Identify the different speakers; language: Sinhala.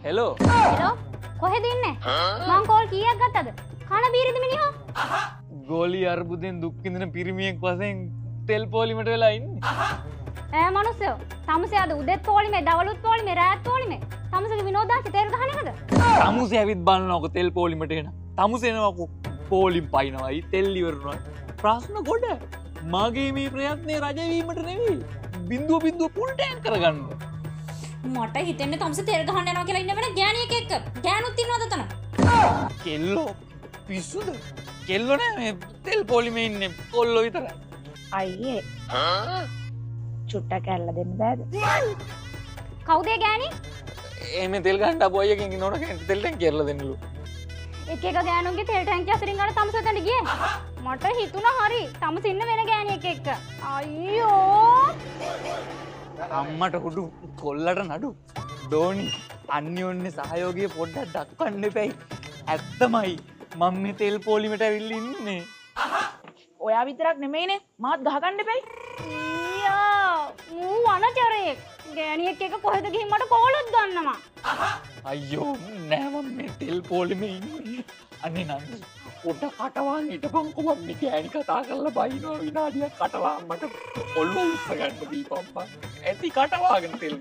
Speaker 1: හෙලෝ
Speaker 2: හෙලෝ කොහෙද ඉන්නේ? මං කෝල් කීයක් ගත්තද? කන බීරිද මිනිහා?
Speaker 1: ගෝලි අර්බුදෙන් දුක් විඳින පිරිමියෙක් වශයෙන් තෙල් පොලිමට වෙලා ඉන්නේ.
Speaker 2: ඈ මනුස්සයෝ තමුසේ අද උදෙත් පොලිමේ දවලුත් පොලිමේ රාත් පොලිමේ තමුසේගේ විනෝදාංශ තෙල් ගහන එකද?
Speaker 1: තමුසේ ඇවිත් බලනකො තෙල් පොලිමට එන. තමුසේ එනවකො පොලිම් පයින්නවයි තෙල් ඉවරනවා. ප්‍රශ්න ගොඩ. මගේ මේ ප්‍රයත්නේ රජ වීමට නෙවෙයි. බින්දුව පුල් ටැංක් කරගන්න.
Speaker 2: මට හිතෙන්නේ තමුසේ තෙල් ගහන්න යනවා කියලා ඉන්න වෙන ගෑණියෙක් එක්ක. ගෑනුත් ඉන්නවද තන?
Speaker 1: කෙල්ලෝ පිස්සුද? කෙල්ලෝ නෑ මේ තෙල් පොලිමේ ඉන්නේ කොල්ලෝ විතරයි.
Speaker 3: අයියේ චුට්ටක් ඇල්ල දෙන්න බෑද?
Speaker 2: කවුද ඒ ගෑණි?
Speaker 1: එහෙම තෙල් ගහන්න ආපු අයගෙන් නෝනගෙන් තෙල් ටැංක් කියලා දෙන්නලු.
Speaker 2: එක එක ගෑනුන්ගේ තෙල් ටැංකිය අතරින් ගන්න තමුසේ තැනට ගියේ. මට හිතුණා හරි තමුසේ ඉන්න වෙන ගෑණියෙක් එක්ක. අයියෝ
Speaker 1: අම්මට හුඩු කොල්ලට නඩු දෝනි අන්‍යෝන්‍ය සහයෝගය පොඩ්ඩක් දක්වන්න එපැයි. ඇත්තමයි මම මේ තෙල් පොලිමට ඇවිල්ලා ඉන්නේ.
Speaker 3: ඔයා විතරක් නෙමෙයිනේ මාත් ගහගන්න එපැයි.
Speaker 2: ඊයා මූ වනචරයෙක්. ගෑණියෙක් එක්ක කොහෙද ගිහින් මට කෝලොත් ගන්නවා.
Speaker 1: අයියෝ නෑ මම මේ තෙල් පොලිමේ ඉන්නේ. අනේ නංගි පොඩ කටවාන් හිටපන්කො මම මේ ගෑණි කතා කරලා බයිනවා විනාඩියක් කටවා මට ඔල්ලෝ උස්ස ගන්න දීපම්පා. ඇති කටවාගෙන තෙල්